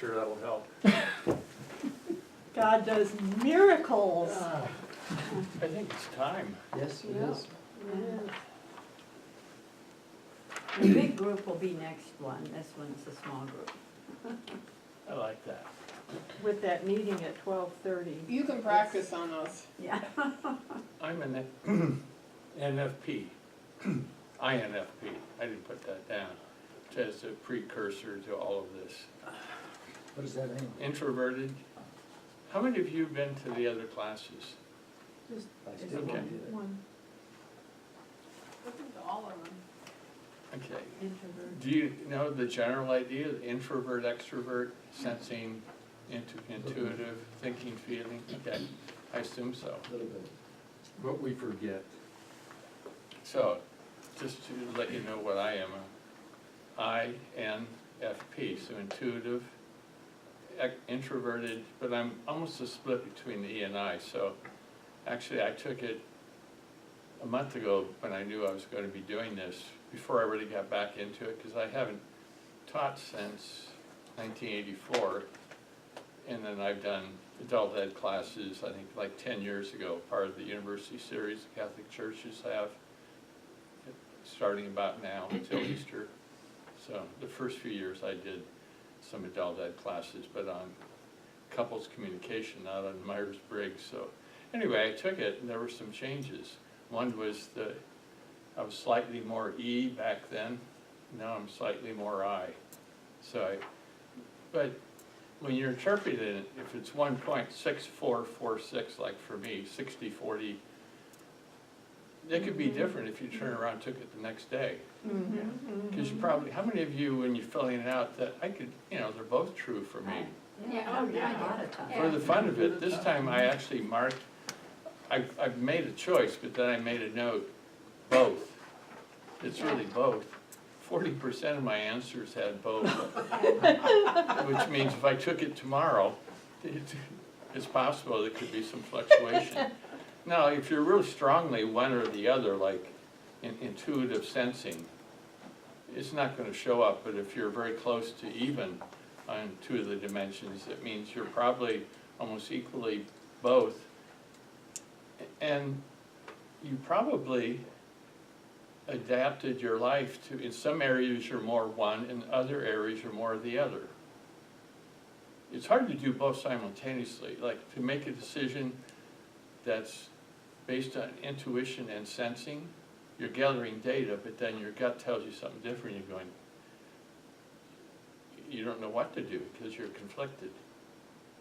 Sure, that'll help. God does miracles. I think it's time. Yes, it Yeah. is. The big group will be next one, this one's a small group. I like that. With that meeting at 12:30. You can practice on us. Yeah. I'm an NFP, INFP. I didn't put that down. As a precursor to all of this. What does that mean? Introverted. How many of you have been to the other classes? Just I Is still it don't do that. one Listen to all of them. Okay. Introvert. Do you know the general idea, the introvert, extrovert, sensing, intuitive, thinking, feeling? Okay, I assume so. A little bit. What we forget. So, just to let you know what I am, INFP, so intuitive, introverted, but I'm almost a split between the E and I. So actually I took it a month ago when I knew I was going to be doing this, before I really got back into it, because I haven't taught since 1984, and then I've done adult ed classes, I think like 10 years ago, part of the university series the Catholic churches have, starting about now until Easter. So the first few years I did some adult ed classes, but on couples communication, not on Myers-Briggs. So anyway, I took it and there were some changes. One was I was slightly more E back then, now I'm slightly more I. So but when you're interpreting it, if it's 1.6446, like for me, 60/40, it could be different if you turn around and took it the next day. Because you probably, how many of you, when you're filling it out, that I could, they're both true for me. Yeah, a lot of times. For the fun of it, this time I actually marked, I've made a choice, but then I made a note, both. It's really both. 40% of my answers had both. Which means if I took it tomorrow, it's possible there could be some fluctuation. Now, if you're really strongly one or the other, like intuitive sensing, it's not going to show up, but if you're very close to even on two of the dimensions, it means you're probably almost equally both. And you probably adapted your life to, in some areas you're more one, in other areas you're more the other. It's hard to do both simultaneously, like to make a decision that's based on intuition and sensing. You're gathering data, but then your gut tells you something different. You're going, you don't know what to do because you're conflicted.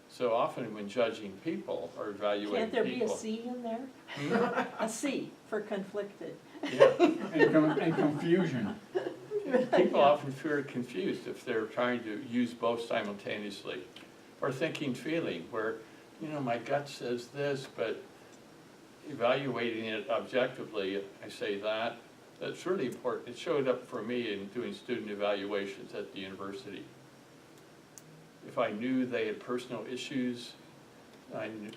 So often when judging people or evaluating Can't there be a people. C in there? Hmm? A C for conflicted. Yeah. And confusion. People often feel confused if they're trying to use both simultaneously. Or thinking, feeling, where, my gut says this, but evaluating it objectively, I say that. That's really important. It showed up for me in doing student evaluations at the university. If I knew they had personal issues, I knew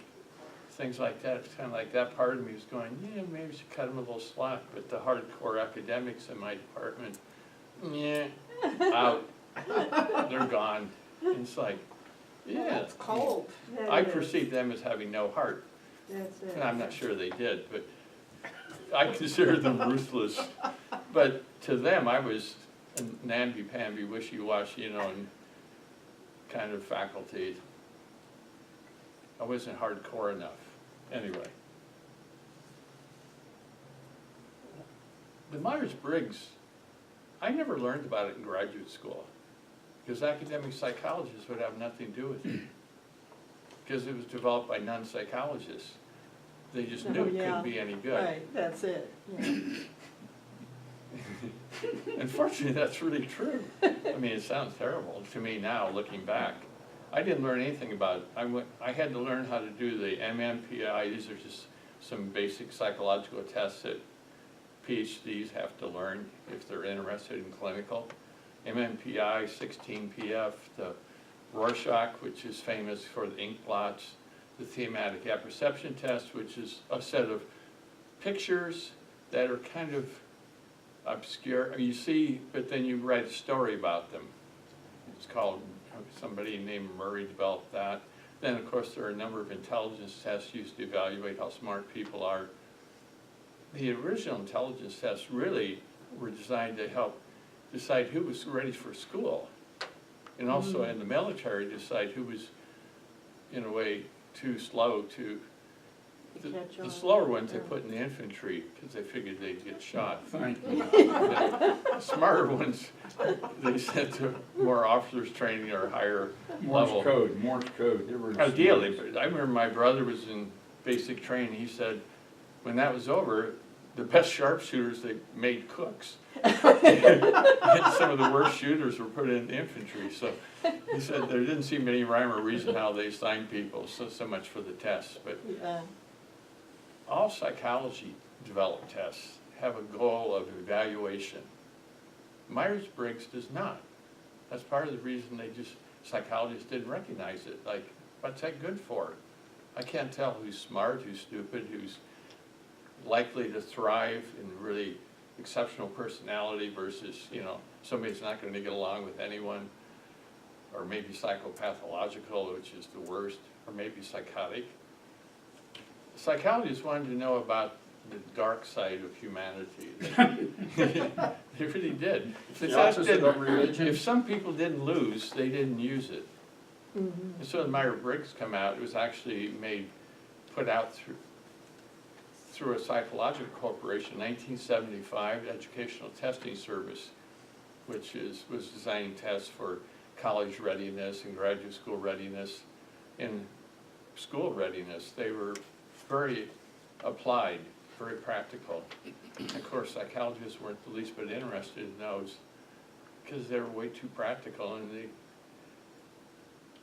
things like that, it's kind of like that part of me was going, yeah, maybe we should cut them a little slack, but the hardcore academics in my department, yeah, out, they're gone. And it's like, yeah. It's cold. I perceive them as having no heart. That's it. And I'm not sure they did, but I consider them ruthless. But to them, I was a namby-pamby, wishy-washy, and kind of faculty. I wasn't hardcore enough. Anyway. The Myers-Briggs, I never learned about it in graduate school, because academic psychologists would have nothing to do with it, because it was developed by non-psychologists. They just knew it couldn't be any good. Right, that's it. Yeah. Unfortunately, that's really true. I mean, it sounds terrible to me now, looking back. I didn't learn anything about it. I had to learn how to do the MBTI. These are just some basic psychological tests that PhDs have to learn if they're interested in clinical. MBTI, 16PF, the Rorschach, which is famous for the ink blots, the thematic apperception test, which is a set of pictures that are kind of obscure. You see, but then you write a story about them. It's called somebody named Murray developed that. Then, of course, there are a number of intelligence tests used to evaluate how smart people are. The original intelligence tests really were designed to help decide who was ready for school. And also in the military, decide who was, in a way, too slow to, Catch the on. slower ones they Yeah. put in the infantry, because they figured they'd get shot. Thank you. The smarter ones, they sent to more officers training or higher level. Morse code. They were Ideally, but I remember my brother was in basic training, he said, when that was over, the best sharpshooters, they made cooks. And some of the worst shooters were put in infantry, so he said there didn't seem any rhyme or reason how they assigned people, so much for the tests. But Yeah. all psychology developed tests have a goal of evaluation. Myers-Briggs does not. That's part of the reason psychologists didn't recognize it. Like, what's that good for? I can't tell who's smart, who's stupid, who's likely to thrive in really exceptional personality versus, somebody who's not going to get along with anyone, or maybe psychopathological, which is the worst, or maybe psychotic. Psychologists wanted to know about the dark side of humanity. They really did. The opposite of religion. If some people didn't lose, they didn't use it. Mhm. And so when Myers-Briggs come out, it was actually put out through a psychological corporation, 1975, Educational Testing Service, which was designing tests for college readiness and graduate school readiness and school readiness. They were very applied, very practical. Of course, psychologists weren't the least bit interested in those because they were way too practical. And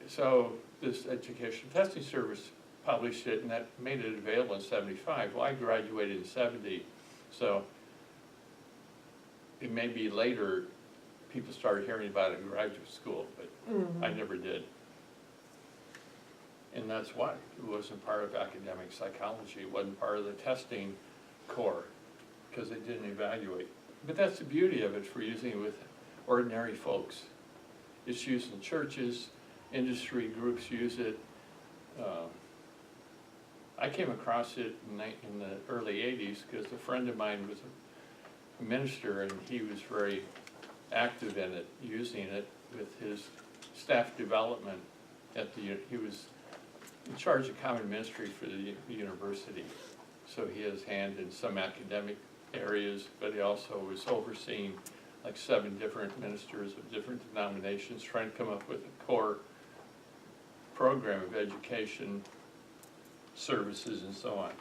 so this Educational Testing Service published it, and that made it available in '75. Well, I graduated in '70, so it may be later people started hearing about it in graduate school, but Mhm. I never did. And that's why it wasn't part of academic psychology. It wasn't part of the testing core, because it didn't evaluate. But that's the beauty of it for using it with ordinary folks. It's used in churches, industry groups use it. I came across it in the early '80s because a friend of mine was a minister, and he was very active in it, using it with his staff development he was in charge of common ministry for the university. So he has hand in some academic areas, but he also was overseeing like 7 different ministers of different denominations, trying to come up with a core program of education, services, and so on.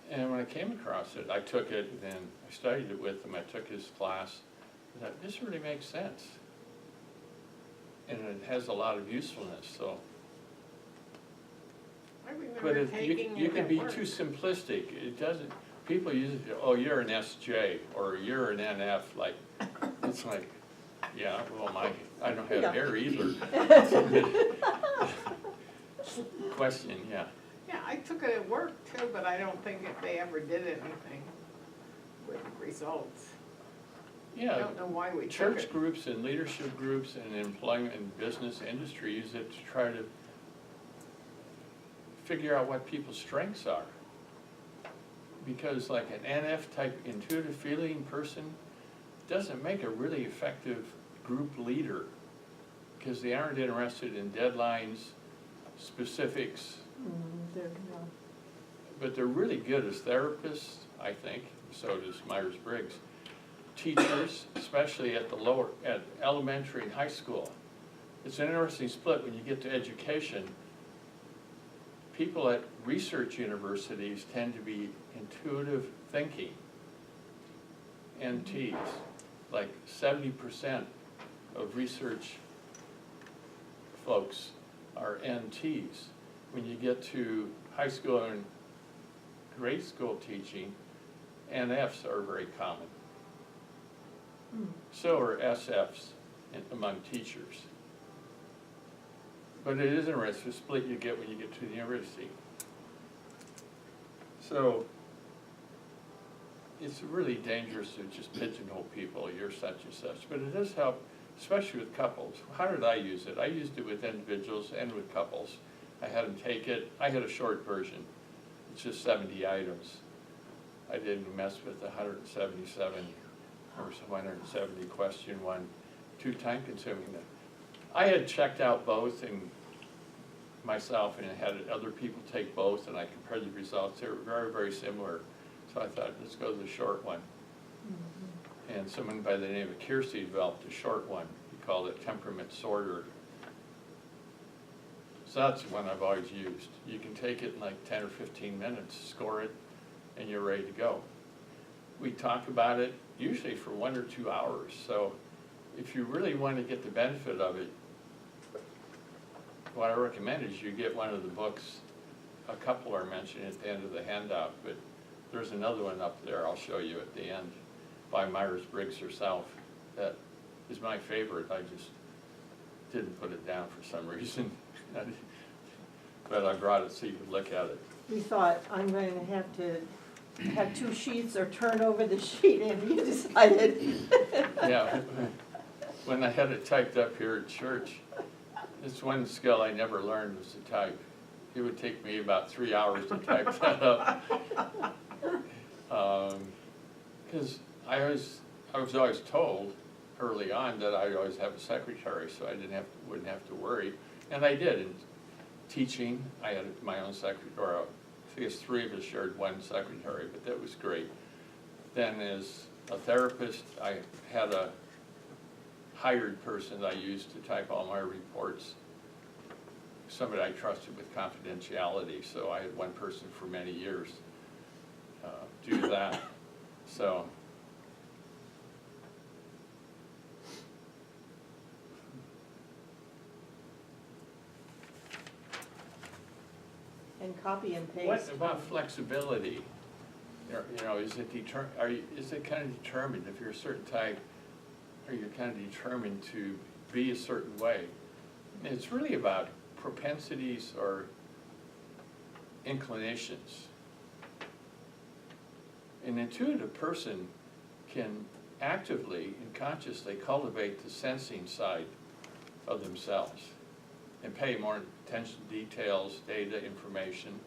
And when I came across it, I took it, and then I studied it with him. I took his class. I thought, this really makes sense. And it has a lot of usefulness, so. I But remember taking you it can at be work. too simplistic. It doesn't, people use it, oh, you're an SJ, or you're an NF, like, it's like, yeah, well, I don't have Yeah. hair either. Question, yeah. Yeah, I took it at work too, but I don't think they ever did anything with results. I Yeah, don't know why we took church it. groups and leadership groups and employment and business industry use it to try to figure out what people's strengths are. Because like an NF type intuitive feeling person doesn't make a really effective group leader, because they aren't interested in deadlines, specifics, There you go. but they're really good as therapists, I think. So does Myers-Briggs. Teachers, especially at elementary and high school. It's an interesting split when you get to education. People at research universities tend to be intuitive thinking, NTs. Like 70% of research folks are NTs. When you get to high school and grade school teaching, NFs are very common. So are SFs among teachers. But it is interesting, the split you get when you get to the university. So it's really dangerous to just pigeonhole people, you're such and such. But it does help especially with couples. How did I use it? I used it with individuals and with couples. I had them take it, I had a short version, it's just 70 items. I didn't mess with the 177 or 170 question one, too time consuming. I had checked out both and myself and had other people take both, and I compared the results. They were very, very similar. So I thought, let's go to the short one. And someone by the name of Kirsty developed a short one. He called it Temperament Sorter. So that's the one I've always used. You can take it in like 10 or 15 minutes, score it, and you're ready to go. We talk about it usually for 1 or 2 hours. So if you really want to get the benefit of it, what I recommend is you get one of the books. A couple are mentioned at the end of the handout, but there's another one up there I'll show you at the end by Myers-Briggs herself. That is my favorite. I just didn't put it down for some reason. But I brought it so you could look at it. We thought, I'm going to have 2 sheets or turn over the sheet, and you decided. Yeah, when I had it typed up here at church, it's one skill I never learned was to type. It would take me about 3 hours to type that up. Because I was always told early on that I'd always have a secretary, so I wouldn't have to worry. And I did. In teaching, I had my own secretary, or I think it's 3 of us shared one secretary, but that was great. Then as a therapist, I had a hired person that I used to type all my reports, somebody I trusted with confidentiality, so I had one person for many years do that. So And copy and paste. what about flexibility? You know, is it kind of determined, if you're a certain type, are you kind of determined to be a certain way? And it's really about propensities or inclinations. An intuitive person can actively and consciously cultivate the sensing side of themselves and pay more attention to details, data, information.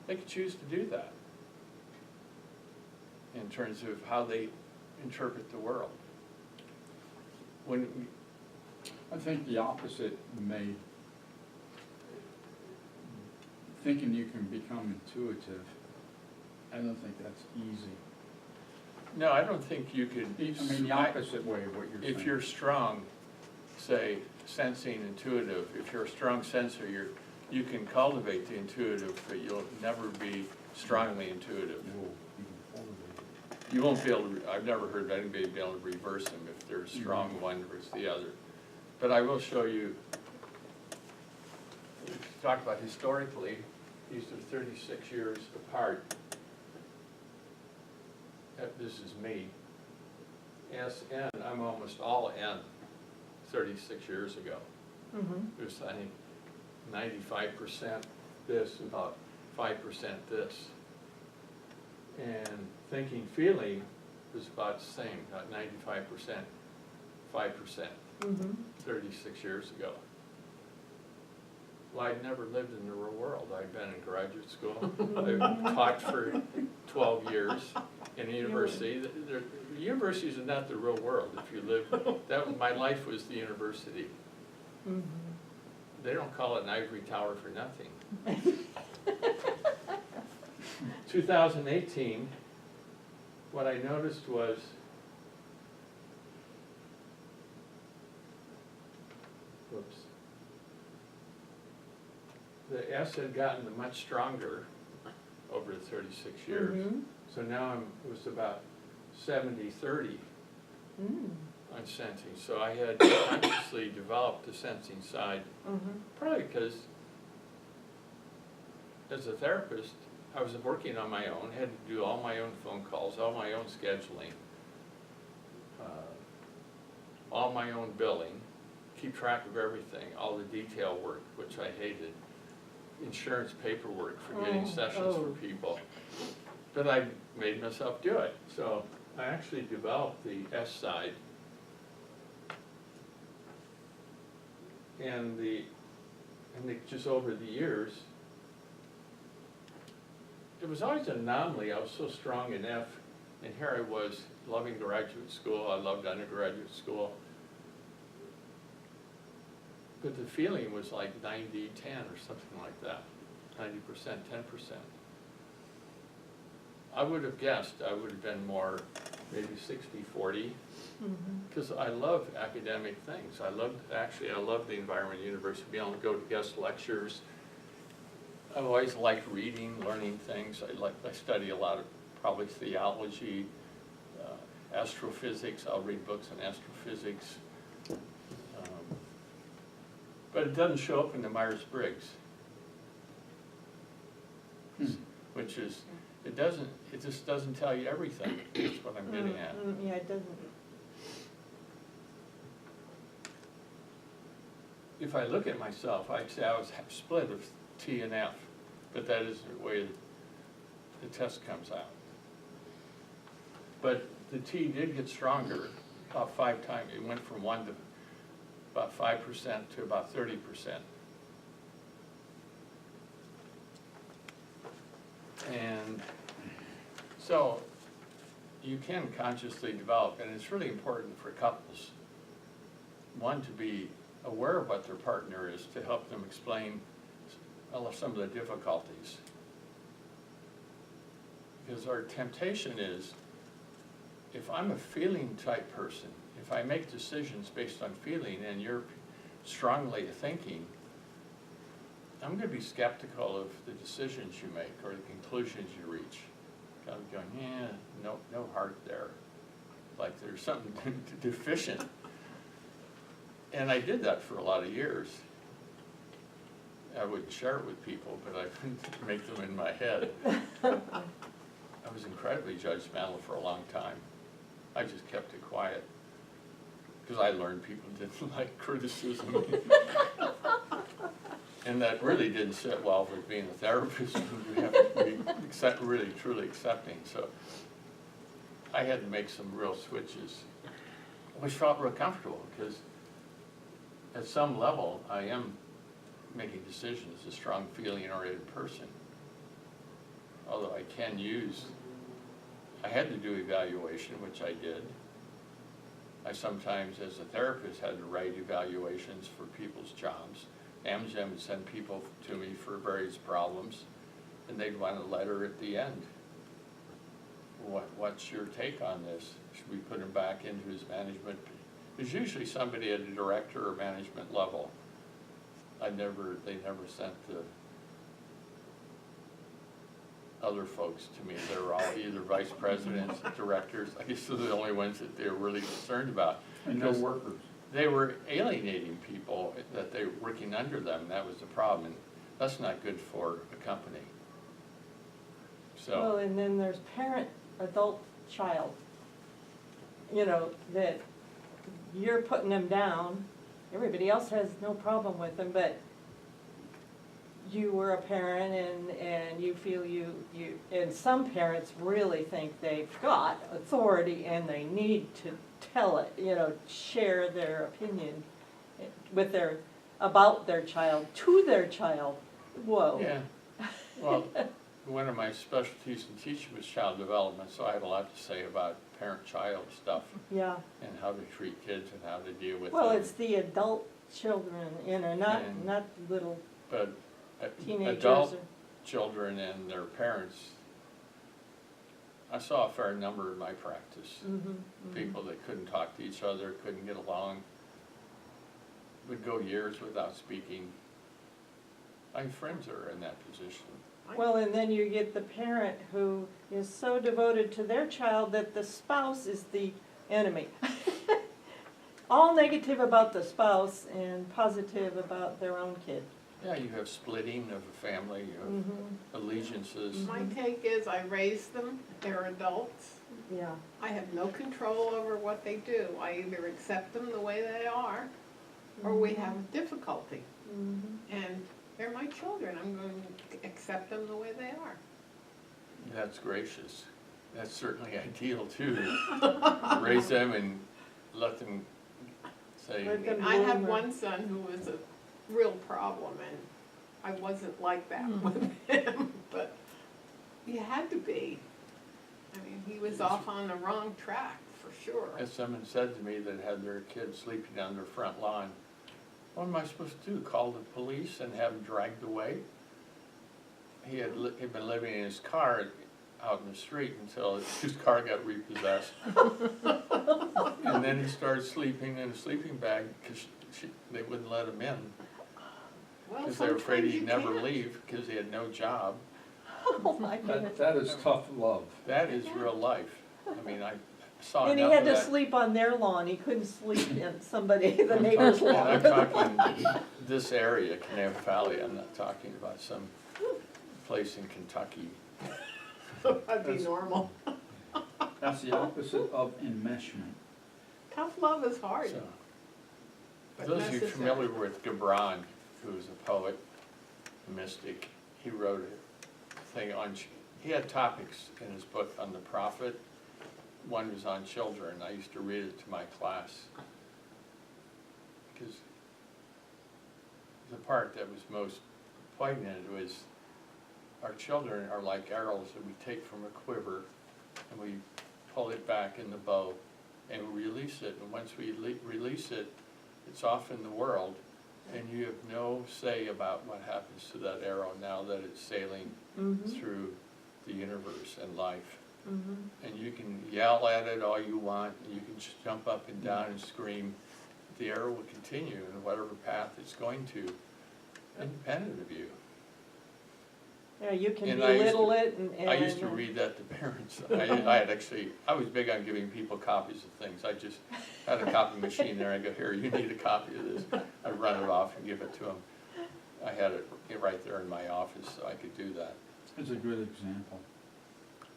They can choose to do that in terms of how they interpret the world. I think the opposite may, thinking you can become intuitive, I don't think that's easy. No, I don't think you could. I mean, the opposite way of what you're saying. If you're strong, say, sensing, intuitive, if you're a strong sensor, you can cultivate the intuitive, but you'll never be strongly intuitive. You won't be able to, I've never heard of anybody be able to reverse them if they're strong one versus the other. But I will show you, if you talk about historically, these are 36 years apart. This is me. SN, I'm almost all N 36 years ago. There's, I think, 95% this, about 5% this. And thinking, feeling was about the same, about 95%, 5%, 36 years ago. Well, I'd never lived in the real world. I'd been in graduate school. I taught for 12 years in a university. The universities are not the real world. If you live, my life was the university. They don't call it an ivory tower for nothing. 2018, what I noticed was the S had gotten much stronger over the 36 years. So now it was about 70-30 on sensing. So I had consciously developed the sensing side, probably because as a therapist, I was working on my own, had to do all my own phone calls, all my own scheduling, all my own billing, keep track of everything, all the detail work, which I hated, insurance paperwork for getting sessions for people. But I made myself do it. So I actually developed the S side And just over the years, it was always an anomaly. I was so strong in F, and here I was loving graduate school. I loved undergraduate school. But the feeling was like 90-10 or something like that, 90%, 10%. I would have guessed I would have been more, maybe 60-40, because I love academic things. I love the environment at university, being able to go to guest lectures. I've always liked reading, learning things. I study a lot of probably theology, astrophysics. I'll read books on astrophysics. But it doesn't show up in the Myers-Briggs, which is, it just doesn't tell you everything. That's what I'm getting at. Yeah, it doesn't. If I look at myself, I'd say I was split of T and F, but that isn't the way the test comes out. But the T did get stronger about 5 times. It went from 1 to about 5% to about 30%. And so you can consciously develop, and it's really important for couples, one, to be aware of what their partner is, to help them explain some of the difficulties. Because our temptation is, if I'm a feeling type person, if I make decisions based on feeling and you're strongly thinking, I'm going to be skeptical of the decisions you make or the conclusions you reach. I'm going, yeah, no heart there. Like there's something deficient. And I did that for a lot of years. I wouldn't share it with people, but I couldn't make them in my head. I was incredibly judgmental for a long time. I just kept it quiet. Because I learned people didn't like criticism. And that really didn't sit well with being a therapist. You have to be really, truly accepting. So I had to make some real switches, which felt real comfortable, because at some level, I am making decisions as a strong feeling-oriented person. Although I had to do evaluation, which I did. I sometimes, as a therapist, had to write evaluations for people's jobs. Amgen would send people to me for various problems, and they'd want a letter at the end. What's your take on this? Should we put him back into his management? There's usually somebody at a director or management level. They never sent the other folks to me. They were all either vice presidents, directors. I guess they're the only ones that they're really concerned about. And no workers. They were alienating people that they were working under them, and that was the problem. And that's not good for a company. Well, So, and then there's parent, adult, child. You know, that you're putting them down. Everybody else has no problem with them, but you were a parent and you feel and some parents really think they've got authority and they need to tell it, share their opinion about their child, to their child. Whoa. yeah. Well, one of my specialties in teaching was child development, so I had a lot to say about parent-child stuff Yeah. and how to treat kids and how to deal with Well, them. it's the adult children, And- not little But teenagers. adult children and their parents, I saw a fair number in my practice. People that couldn't talk to each other, couldn't get along, would go years without speaking. I have friends that are in that position. Well, and then you get the parent who is so devoted to their child that the spouse is the enemy. All negative about the spouse and positive about their own kid. Yeah, you have splitting of a family, you have allegiances. My take is I raise them, they're adults. Yeah. I have no control over what they do. I either accept them the way they are, or we have difficulty. And they're my children, I'm going to accept them the way they are. That's gracious. That's certainly ideal too. Raise them and let them say, Let them I have bloom. one son who was a real problem, and I wasn't like that with him, but you had to be. I mean, he was off on the wrong track, for sure. as someone said to me that had their kid sleeping on their front lawn, what am I supposed to do, call the police and have him dragged away? He'd been living in his car out in the street until his car got repossessed. And then he started sleeping in a sleeping bag because they wouldn't let him in. Well, Because they were afraid sometimes he'd you never can't. leave because he had no job. Oh, my goodness. That is tough love. That is real life. I mean, I saw And he enough had of to that. sleep on their lawn, he couldn't sleep in the neighbor's And lawn. I'm talking this area, Canal Valley, I'm not talking about some place in Kentucky. That'd be normal. That's the opposite of enmeshment. Tough love is hard. So, but those of you necessary. familiar with Gibran, who's a poet, a mystic, he wrote a thing on, he had topics in his book on the prophet. One was on children. I used to read it to my class. Because the part that was most poignant was our children are like arrows that we take from a quiver and we pull it back in the bow and we release it. And once we release it, it's off in the world and you have no say about what happens to that arrow now that it's sailing Mhm, through the universe and life. mhm. And you can yell at it all you want, and you can just jump up and down and scream. The arrow will continue in whatever path it's going to, independent of you. Yeah, you can And I used to- belittle it and. I used to read that to parents. I was big on giving people copies of things. I just had a copy machine there. I go, here, you need a copy of this. I run it off and give it to them. I had it right there in my office, so I could do that. It's a good example.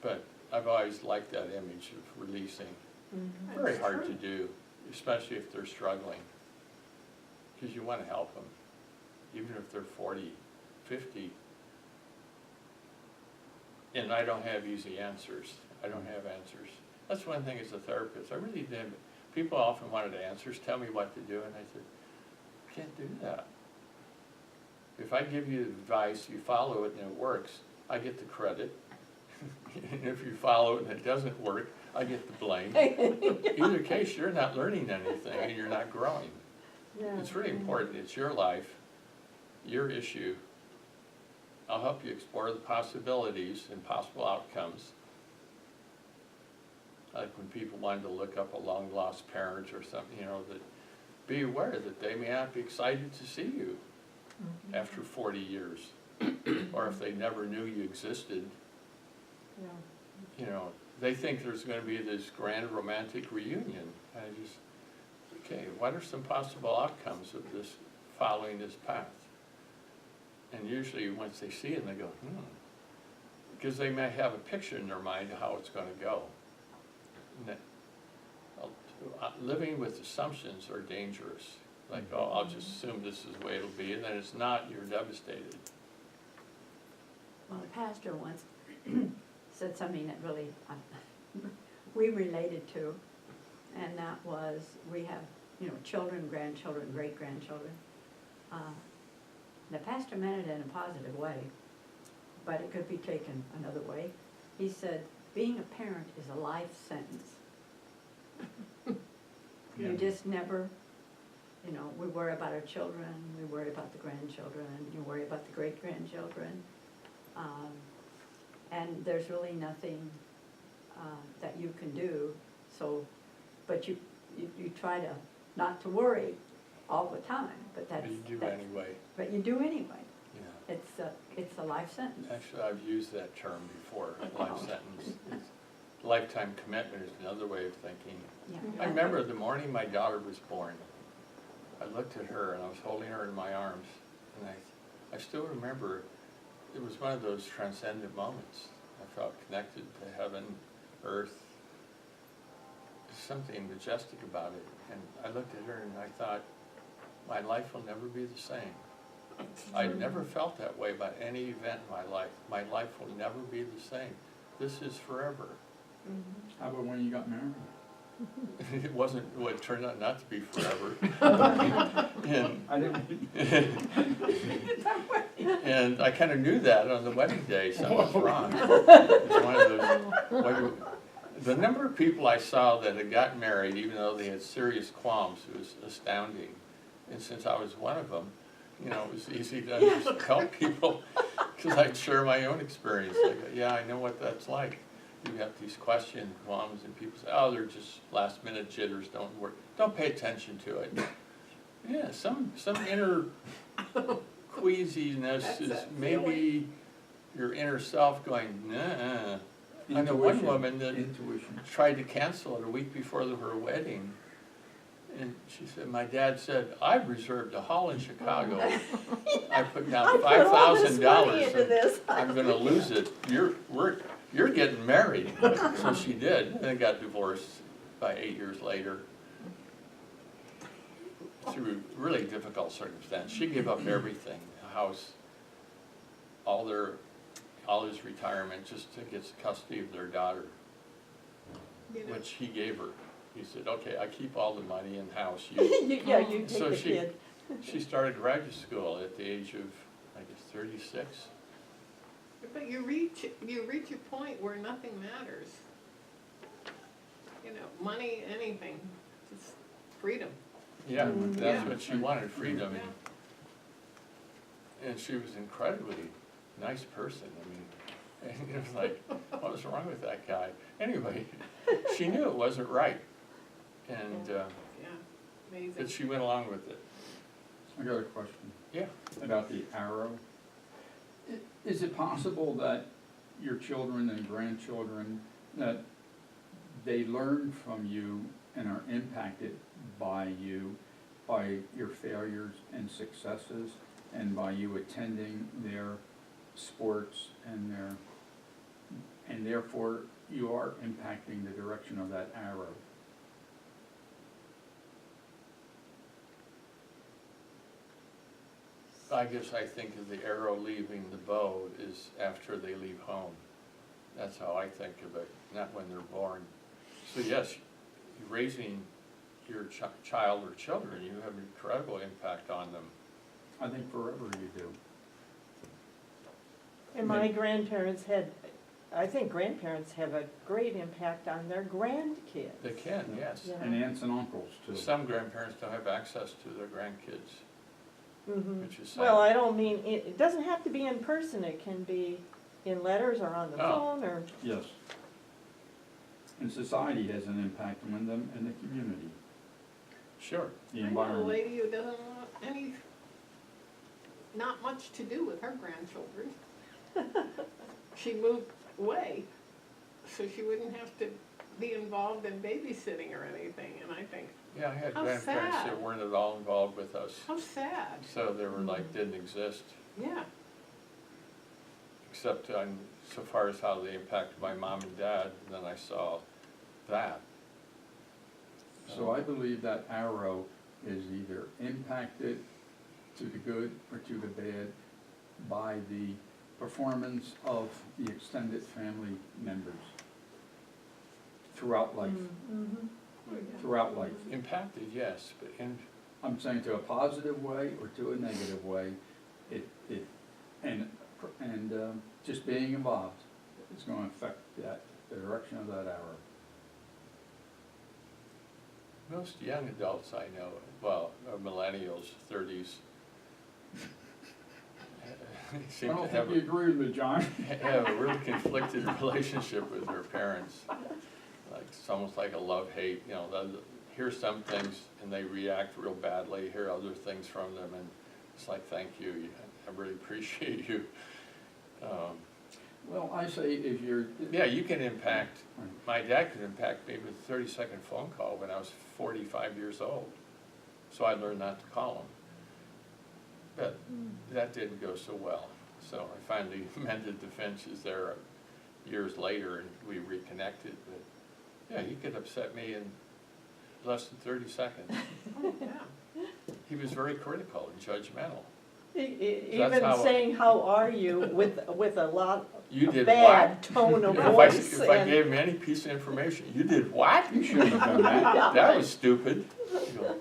But I've always liked that image of releasing. Mhm. Very That's hard to true. do, especially if they're struggling, because you want to help them, even if they're 40, 50. And I don't have easy answers. I don't have answers. That's one thing as a therapist. I really did. People often wanted answers, tell me what to do, and I said, I can't do that. If I give you advice, you follow it and it works, I get the credit. And if you follow it and it doesn't work, I get the blame. Either case, you're not learning anything and you're not growing. Yeah. It's really important. It's your life, your issue. I'll help you explore the possibilities and possible outcomes. Like when people wanted to look up a long-lost parent or something, that be aware that they may not be excited to see you after 40 years. Or if they never knew you existed. Yeah. They think there's gonna be this grand romantic reunion. And I just, okay, what are some possible outcomes of this, following this path? And usually, once they see it, they go, because they may have a picture in their mind of how it's gonna go. And that, living with assumptions are dangerous. Like, oh, I'll just assume this is the way it'll be, and then it's not, you're devastated. Well, the pastor once said something that really, we related to, and that was, we have, children, grandchildren, great-grandchildren. The pastor meant it in a positive way, but it could be taken another way. He said, being a parent is a life sentence. Yeah. You just never, we worry about our children, we worry about the grandchildren, you worry about the great-grandchildren. And there's really nothing that you can do, but you try to, not to worry all the time, but that's. But you do that's- anyway, But you do anyway. yeah. It's a life sentence. Actually, I've used that term before, life sentence. Lifetime commitment is another way of thinking. Yeah. I remember the morning my daughter was born, I looked at her and I was holding her in my arms, and I still remember, it was one of those transcendent moments. I felt connected to heaven, earth. There's something majestic about it. And I looked at her and I thought, my life will never be the same. I'd never felt that way about any event in my life. My life will never be the same. This is forever. Mhm. How about when you got married? It wasn't, what it turned out not to be forever. And, I didn't, and I kind of knew that on the wedding day, something was wrong. It's one of those, the number of people I saw that had gotten married, even though they had serious qualms, was astounding. And since I was one of them, you know, it was easy to just help people, because I'd share my own experience. I go, yeah, I know what that's like. You have these questions, qualms, and people say, oh, they're just last minute jitters, don't worry, don't pay attention to it. Yeah, some inner queasiness That's is that maybe your inner self going, nah. I know one woman that intuition. tried to cancel it a week before her wedding. And she said, my dad said, I've reserved a hall in Chicago. I put down $5,000. I'm gonna lose it. You're getting married. So she did, and then got divorced by 8 years later. Through really difficult circumstance. She gave up everything, the house, all his retirement, just to get custody of their daughter, You know, which he gave her. He said, okay, I keep all the money and house, you. Yeah, you take So the she- kid. She started graduate school at the age of, I guess, 36. but you reach a point where nothing matters. You know, money, anything, just freedom. Yeah, that's Yeah. what she wanted, freedom. Yeah. And she was an incredibly nice person. I mean, and it was like, what was wrong with that guy? Anyway, she knew it wasn't right. And, Yeah, amazing. but she went along with it. I got a question. Yeah. About the arrow. Is it possible that your children and grandchildren, that they learn from you and are impacted by you, by your failures and successes, and by you attending their sports and therefore you are impacting the direction of that arrow? I guess I think of the arrow leaving the bow is after they leave home. That's how I think of it, not when they're born. So yes, raising your child or children, you have an incredible impact on them. I think forever you do. And my grandparents had, I think grandparents have a great impact on their grandkids. They can, yes. Yeah. And aunts and uncles too. Some grandparents don't have access to their grandkids, Mhm. which is sad. Well, I don't mean, it doesn't have to be in person, it can be in letters or on the Oh. phone or, Yes. And society has an impact on them and the community, Sure. the I know a environment. lady who doesn't want not much to do with her grandchildren. She moved away, so she wouldn't have to be involved in babysitting or anything, and I think, Yeah, I had How grandparents that sad. weren't at all involved with us, how sad. so they were like, didn't exist, Yeah, except on, so far as how they impacted my mom and dad, and then I saw that. So I believe that arrow is either impacted to the good or to the bad by the performance of the extended family members throughout life, Mhm. throughout life. Impacted, yes, but I'm saying to a positive way or to a negative way, just being involved is going to affect the direction of that arrow. most young adults I know, well, millennials, 30s, I seem to don't have think you agree with me, John. have a really conflicted relationship with their parents. Like, it's almost like a love-hate, you know, they'll hear some things and they react real badly, hear other things from them, and it's like, thank you, I really appreciate you. Well, I say if you're. Yeah, you can impact, my dad could impact me with a 30-second phone call when I was 45 years old. So I learned not to call him. But that didn't go so well. So I finally mended the fences there years later and we reconnected. But yeah, he could upset me in less than 30 seconds. oh, yeah. He was very critical and judgmental. That's Even how- saying, how are you, with a lot You of did bad what? tone of If voice. I and- gave him any piece of information, you did what? You shouldn't have done that. Yeah, That right. was stupid. You go,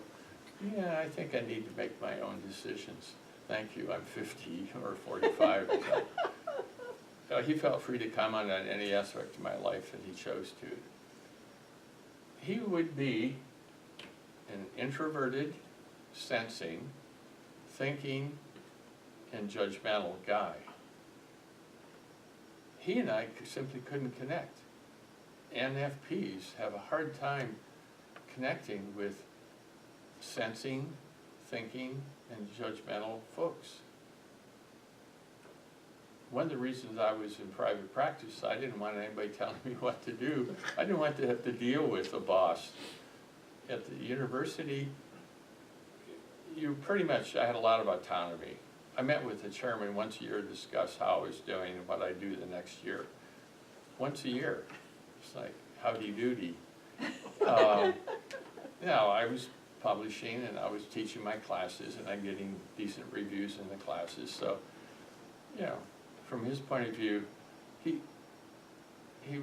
yeah, I think I need to make my own decisions. Thank you, I'm 50 or 45 or something. So he felt free to comment on any aspect of my life that he chose to. He would be an introverted, sensing, thinking, and judgmental guy. He and I simply couldn't connect. NFPs have a hard time connecting with sensing, thinking, and judgmental folks. One of the reasons I was in private practice, I didn't want anybody telling me what to do. I didn't want to have to deal with a boss. At the university, you pretty much, I had a lot of autonomy. I met with the chairman once a year to discuss how I was doing and what I'd do the next year. Once a year. It's like, howdy doody. I was publishing and I was teaching my classes and I'm getting decent reviews in the classes. So, from his point of view, he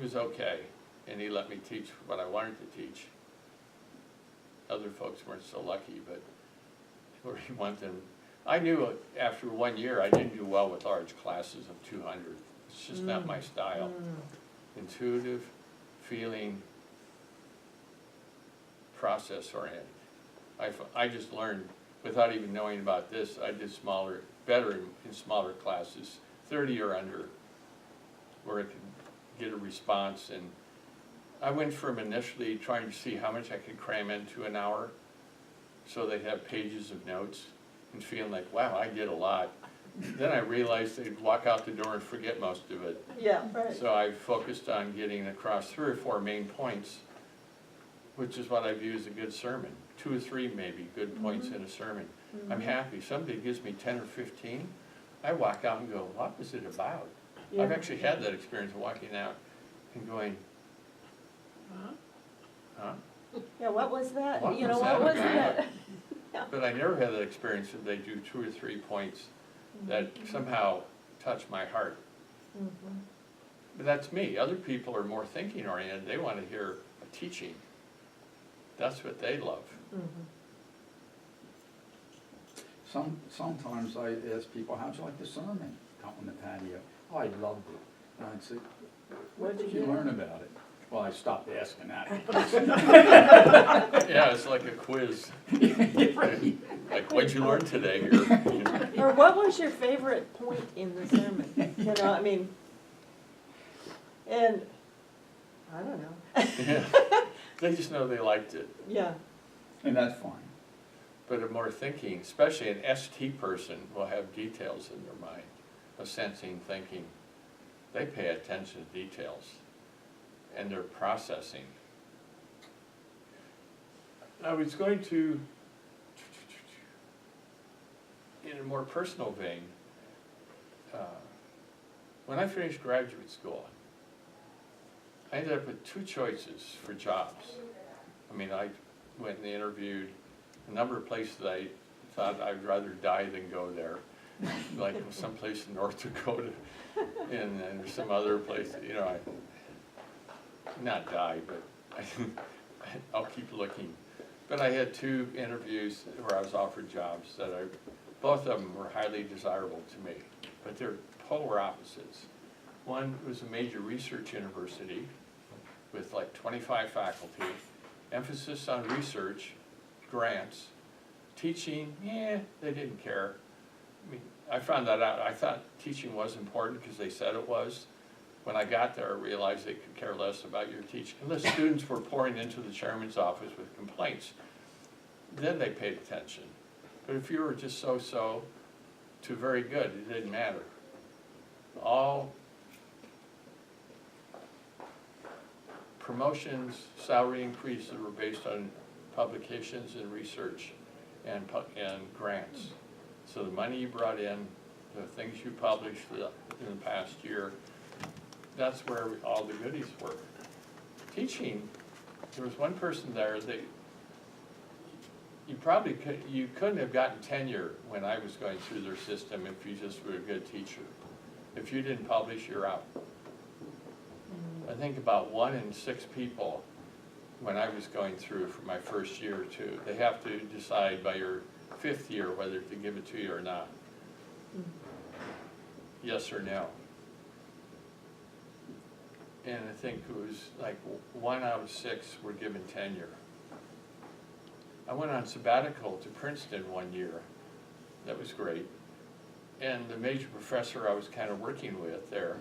was okay and he let me teach what I wanted to teach. Other folks weren't so lucky, but where he wanted them. I knew after 1 year I didn't do well with large classes of 200. It's just not my style. Intuitive, feeling, process oriented. I just learned, without even knowing about this, I did better in smaller classes, 30 or under, where I could get a response. And I went from initially trying to see how much I could cram into an hour, so they'd have pages of notes, and feeling like, wow, I did a lot. Then I realized they'd walk out the door and forget most of it. Yeah, right. So I focused on getting across 3 or 4 main points, which is what I view as a good sermon. 2 or 3 maybe good points in a sermon. I'm happy. Somebody gives me 10 or 15, I walk out and go, what was it about? Yeah. I've actually had that experience of walking out and going, huh? Yeah, what was that? What You know, was what that was about? that? But I never had that experience that they do 2 or 3 points that somehow touch my heart. But that's me. Other people are more thinking oriented. They want to hear a teaching. That's what they love. Sometimes I ask people, how'd you like the sermon out on the patio? Oh, I loved it. And I'd say, what did you learn about it? Well, I stopped asking that. Yeah, it's like a quiz. Like, what'd you learn today? Or what was your favorite point in the sermon? You know, I mean, and, I don't know. Yeah. They just know they liked it. Yeah, And that's fine. But a more thinking, especially an ST person, will have details in their mind, a sensing, thinking. They pay attention to details, and they're processing. I was going to, in a more personal vein, when I finished graduate school, I ended up with 2 choices for jobs. I mean, I went and interviewed a number of places I thought I'd rather die than go there, like someplace in North Dakota, and there's some other place, not die, but I'll keep looking. But I had 2 interviews where I was offered jobs that both of them were highly desirable to me, but they're polar opposites. One was a major research university with like 25 faculty, emphasis on research, grants. Teaching, they didn't care. I mean, I found that out. I thought teaching was important because they said it was. When I got there, I realized they could care less about your teaching. Unless students were pouring into the chairman's office with complaints, then they paid attention. But if you were just so-so to very good, it didn't matter. All promotions, salary increases were based on publications and research and grants. So the money you brought in, the things you published in the past year, that's where all the goodies were. Teaching, there was one person there that you probably could, you couldn't have gotten tenure when I was going through their system if you just were a good teacher. If you didn't publish, you're out. I think about 1 in 6 people, when I was going through for my first year or two, they have to decide by your 5th year whether to give it to you or not. Yes or no. And I think it was like 1 out of 6 were given tenure. I went on sabbatical to Princeton 1 year. That was great. And the major professor I was kind of working with there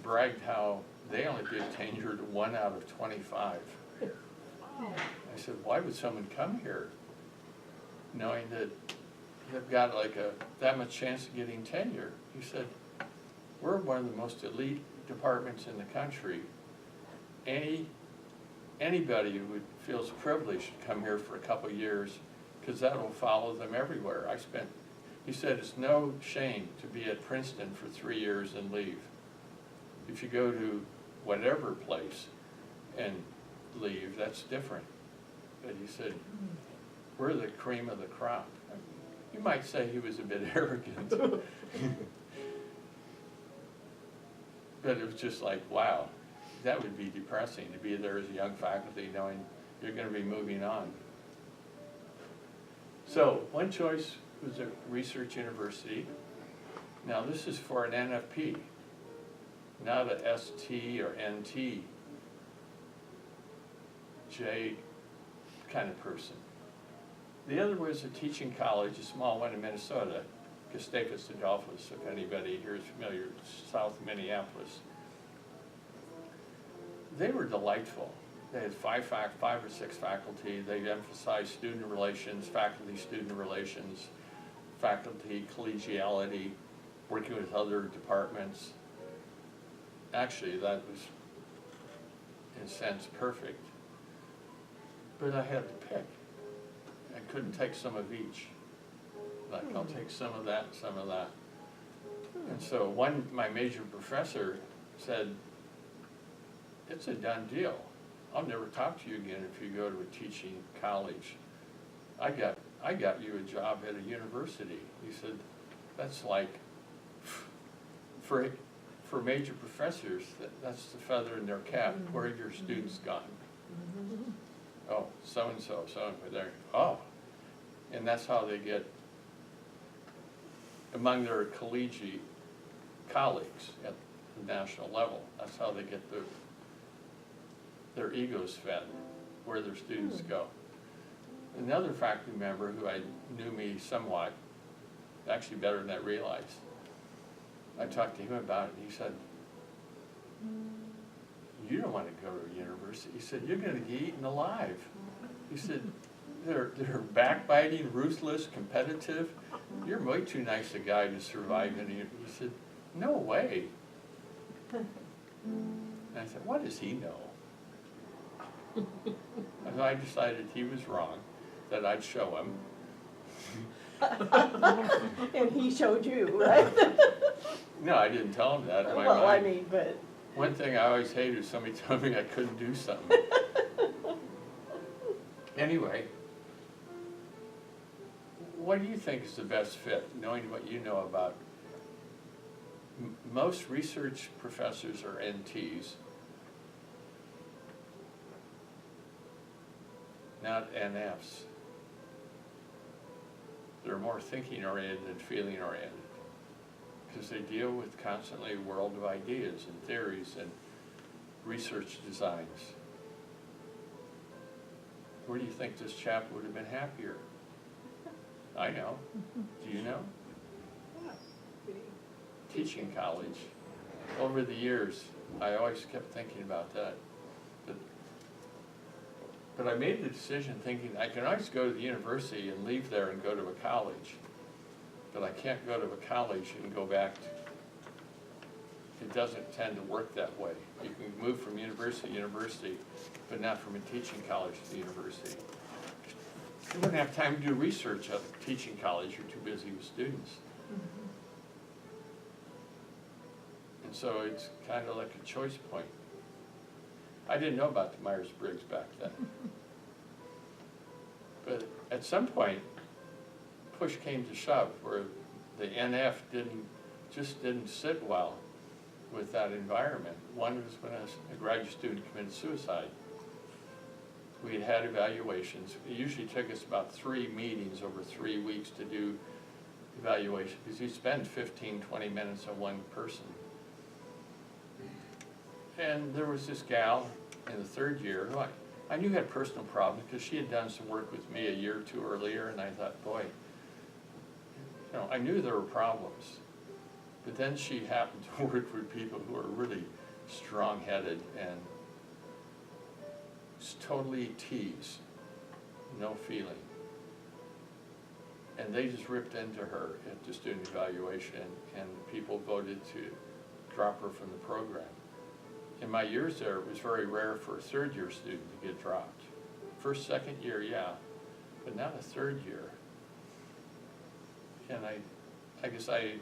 bragged how they only give tenure to 1 out of 25. I said, why would someone come here knowing that they've got like that much chance of getting tenure? He said, we're one of the most elite departments in the country. Anybody who feels privileged should come here for a couple of years, because that will follow them everywhere. He said, it's no shame to be at Princeton for 3 years and leave. If you go to whatever place and leave, that's different. But he said, we're the cream of the crop. You might say he was a bit arrogant. But it was just like, wow, that would be depressing to be there as a young faculty knowing you're going to be moving on. So one choice was a research university. Now this is for an NFP, not a ST or NT J kind of person. The other was a teaching college, a small one in Minnesota, Gustavus Adolphus, if anybody here is familiar, south of Minneapolis. They were delightful. They had 5 or 6 faculty. They emphasized student relations, faculty-student relations, faculty collegiality, working with other departments. Actually, that was, in a sense, perfect. But I had to pick. I couldn't take some of each. Like, I'll take some of that, some of that. And so my major professor said, it's a done deal. I'll never talk to you again if you go to a teaching college. I got you a job at a university. He said, that's like, for major professors, that's the feather in their cap. Where are your students gone? Oh, so-and-so, there. Oh, and that's how they get among their collegiate colleagues at the national level. That's how they get their egos fed, where their students go. Another faculty member who knew me somewhat, actually better than I realized, I talked to him about it, and he said, you don't want to go to a university. He said, you're going to get eaten alive. He said, they're backbiting, ruthless, competitive. You're way too nice a guy to survive in a university. He said, no way. And I said, what does he know? And I decided he was wrong, that I'd show him. And he showed you, right? No, I didn't tell him that in my Well, I mind. mean, but. One thing I always hated is somebody told me I couldn't do something. Anyway, what do you think is the best fit, knowing what you know about? Most research professors are NTs, not NFs. They're more thinking-oriented than feeling-oriented, because they deal with constantly a world of ideas and theories and research designs. Where do you think this chap would have been happier? I know. Do you know? Teaching college. Over the years, I always kept thinking about that. But I made the decision thinking I can always go to the university and leave there and go to a college. But I can't go to a college and go back to, it doesn't tend to work that way. You can move from university to university, but not from a teaching college to the university. You wouldn't have time to do research at a teaching college, you're too busy with students. And so it's kind of like a choice point. I didn't know about the Myers-Briggs back then. But at some point, push came to shove, where the NF just didn't sit well with that environment. One was when a graduate student committed suicide. We had evaluations. It usually took us about 3 meetings over 3 weeks to do evaluation, because you spend 15, 20 minutes on one person. And there was this gal in the 3rd year who I knew had personal problems, because she had done some work with me a year or 2 earlier, and I thought, boy, you know, I knew there were problems. But then she happened to work with people who are really strong-headed and just totally tease, no feeling. And they just ripped into her at the student evaluation, and people voted to drop her from the program. In my years there, it was very rare for a 3rd-year student to get dropped. First, 2nd year, yeah, but not a 3rd year. And I guess I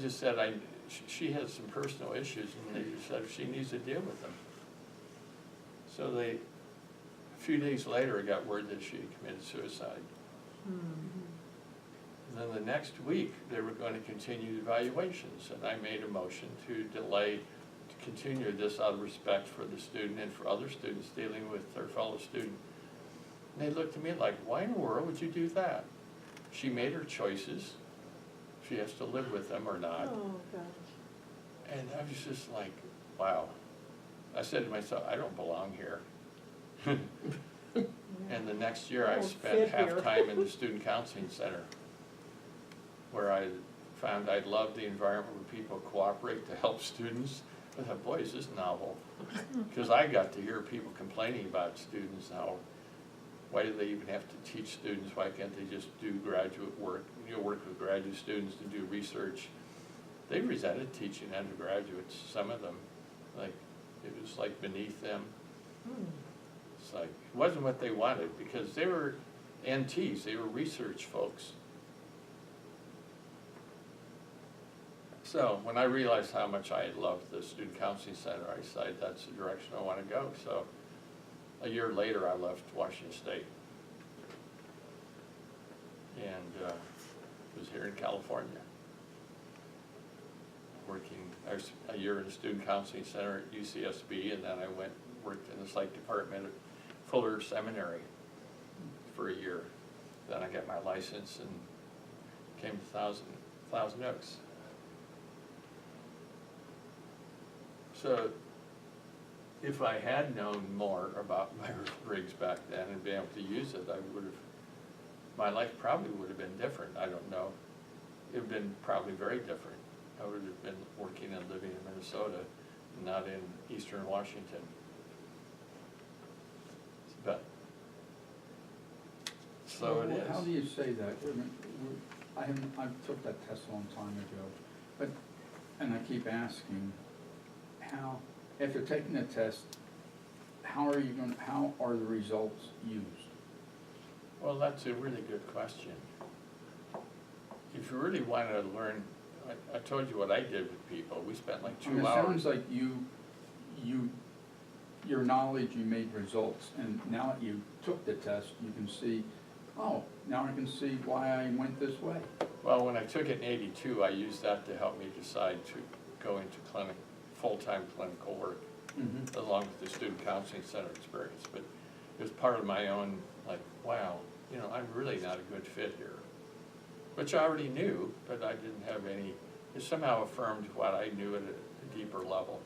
just said she has some personal issues, and they just said she needs to deal with them. So a few days later, I got word that she had committed suicide. And then the next week, they were going to continue evaluations, and I made a motion to delay, to continue this out of respect for the student and for other students dealing with their fellow student. And they looked at me like, why in the world would you do that? She made her choices. She has to live with them or not. Oh, gosh. And I was just like, wow. I said to myself, I don't belong here. And the next year, I Don't spent fit half here. time in the student counseling center, where I found I loved the environment where people cooperate to help students. I thought, boy, is this novel. Because I got to hear people complaining about students, why do they even have to teach students? Why can't they just do graduate work, work with graduate students to do research? They resented teaching undergraduates, some of them. Like, it was like beneath them. It's like, it wasn't what they wanted, because they were NTs, they were research folks. So when I realized how much I loved the Student Counseling Center, I decided that's the direction I want to go. So a year later, I left Washington State and was here in California, working. I was a year in the Student Counseling Center at UCSB, and then I worked in the psych department at Fuller Seminary for a year. Then I got my license and came to Thousand Oaks. So if I had known more about Myers Briggs back then and been able to use it, my life probably would have been different. I don't know. It would have been probably very different. I would have been working and living in Minnesota, not in Eastern Washington. But, so it is. How do you say that? I mean, I took that test a long time ago, and I keep asking, how, after taking the test, how are the results used? Well, that's a really good question. If you really want to learn, I told you what I did with people. We spent like 2 It hours. sounds like your knowledge, you made results, and now that you took the test, you can see, oh, now I can see why I went this way. Well, when I took it in '82, I used that to help me decide to go into full-time clinical work, along with the Student Counseling Center experience. But it was part of my own, like, wow, you know, I'm really not a good fit here. Which I already knew, but I didn't have any, it somehow affirmed what I knew at a deeper level.